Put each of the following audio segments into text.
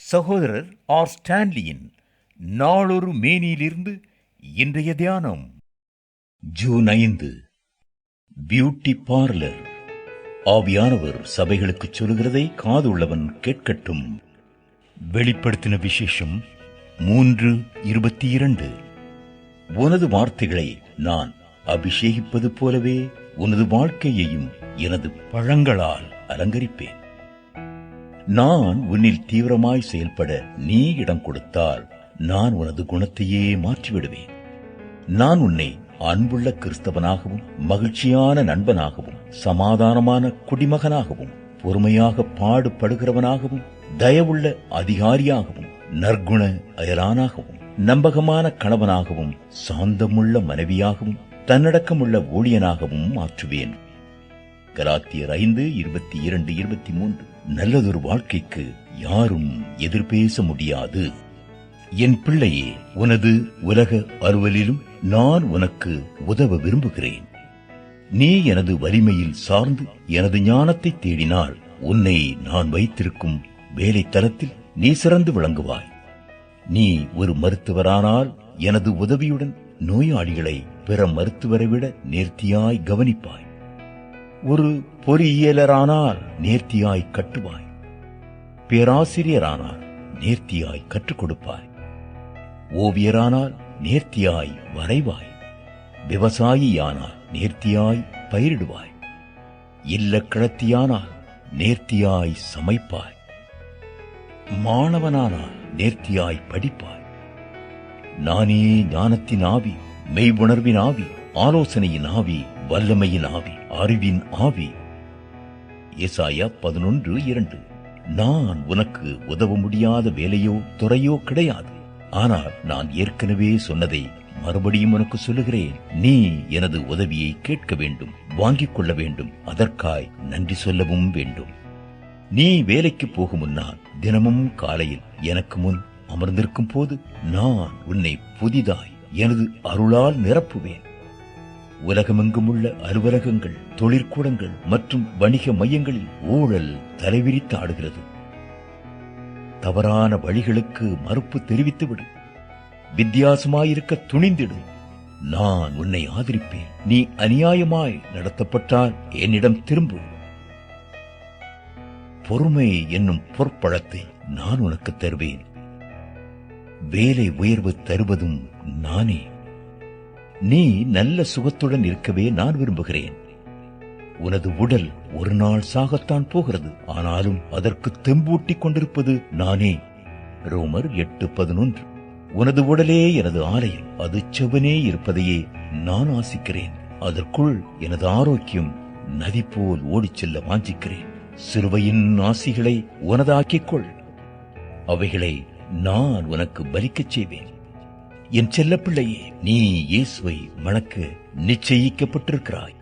சகோதரர் ஆர் ஸ்டான்லியின் நாளொரு மேனியிலிருந்து இன்றைய தியானம். ஜூன் 5. Beauty parlour. ஆவியானவர் சபைகளுக்கு சொல்கிறதை காதுள்ளவன் கேட்கட்டும். வெளிப்படுத்தின விசேஷம் 3:22. உனது வார்த்தைகளை நான் அபிஷேகிப்பது போலவே உனது வாழ்க்கையையும் எனது பழங்களால் அலங்கரிப்பேன். நான் உன்னில் தீவிரமாய் செயல்பட நீ இடம் கொடுத்தால் நான் உனது குணத்தையே மாற்றிவிடுவேன். நான் உன்னை அன்புள்ள கிறிஸ்தவனாகவும் மகிழ்ச்சியான நண்பனாகவும் சமாதானமான குடிமகனாகவும் பொறுமையாக பாடுபடுகிறவனாகவும் தயவுள்ள அதிகாரியாகவும் நற்குண அயலானாகவும் நம்பகமான கணவனாகவும் சாந்தமுள்ள மனைவியாகவும் தன்னடக்கமுள்ள ஊழியனாகவும் மாற்றுவேன். கலாத்தியர் 5:22-23. நல்லதொரு வாழ்க்கைக்கு யாரும் எதிர்பேச முடியாது. என் பிள்ளையே, உனது உலக அலுவலிலும் நான் உனக்கு உதவ விரும்புகிறேன். நீ எனது வலிமையில் சார்ந்து எனது ஞானத்தை தேடினால் உன்னை நான் வைத்திருக்கும் வேலை தளத்தில் நீ சிறந்து விளங்குவாய். நீ ஒரு மருத்துவரானால் எனது உதவியுடன் நோயாளிகளை பிற மருத்துவரை விட நேர்த்தியாய் கவனிப்பாய். ஒரு பொறியியலரானால் நேர்த்தியாய் கட்டுவாய். பேராசிரியரானால் நேர்த்தியாய் கற்றுக் கொடுப்பாய். ஓவியரானால் நேர்த்தியாய் வரைவாய். விவசாயியானால் நேர்த்தியாய் பயிரிடுவாய். இல்லக்கிழத்தியானால் நேர்த்தியாய் சமைப்பாய். மாணவனானால் நேர்த்தியாய் படிப்பாய். நானே ஞானத்தின் ஆவி, மெய்வுணர்வின் ஆவி, ஆலோசனையின் ஆவி, வல்லமையின் ஆவி, அறிவின் ஆவி. ஏசாயா 11:2. நான் உனக்கு உதவ முடியாத வேலையோ துறையோ கிடையாது. ஆனால் நான் ஏற்கனவே சொன்னதை மறுபடியும் உனக்கு சொல்லுகிறேன். நீ எனது உதவியை கேட்க வேண்டும், வாங்கிக் கொள்ள வேண்டும், அதற்காய் நன்றி சொல்லவும் வேண்டும். நீ வேலைக்கு போகும் முன்னால் தினமும் காலையில் எனக்கு முன் அமர்ந்திருக்கும் போது நான் உன்னை புதிதாய் எனது அருளால் நிரப்புவேன். உலகமெங்கும் உள்ள அலுவலகங்கள், தொழிற்கூடங்கள் மற்றும் வணிக மையங்களில் ஊழல் தலைவிரித்து ஆடுகிறது. தவறான வழிகளுக்கு மறுப்பு தெரிவித்துவிடு. வித்தியாசமாயிருக்க துணிந்திடு. நான் உன்னை ஆதரிப்பேன். நீ அநியாயமாய் நடத்தப்பட்டால் என்னிடம் திரும்பு. பொறுமை என்னும் பொற்பழத்தை நான் உனக்கு தருவேன். வேலை உயர்வு தருவதும் நானே. நீ நல்ல சுகத்துடன் இருக்கவே நான் விரும்புகிறேன். உனது உடல் ஒரு நாள் சாகத்தான் போகிறது, ஆனாலும் அதற்கு தெம்பூட்டிக் கொண்டிருப்பது நானே. ரோமர் 8:11. உனது உடலே எனது ஆலயம், அது செவனே இருப்பதையே நான் ஆசிக்கிறேன். அதற்குள் எனது ஆரோக்கியம் நதி போல் ஓடிச் செல்ல வாஞ்சிக்கிறேன். சிலுவையின் ஆசிகளை உனதாக்கிக்கொள். அவைகளை நான் உனக்கு பலிக்கச் செய்வேன். என் செல்லப்பிள்ளையே, நீ இயேசுவை மணக்க நிச்சயிக்கப்பட்டிருக்கிறாய்.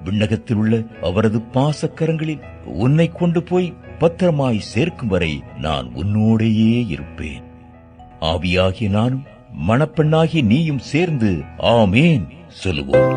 விண்ணகத்தில் உள்ள அவரது பாசக்கரங்களில் உன்னை கொண்டு போய் பத்திரமாய் சேர்க்கும் வரை நான் உன்னோடையே இருப்பேன். ஆவியாகிய நானும் மணப்பெண்ணாகிய நீயும் சேர்ந்து ஆமேன் சொல்லுவோம்.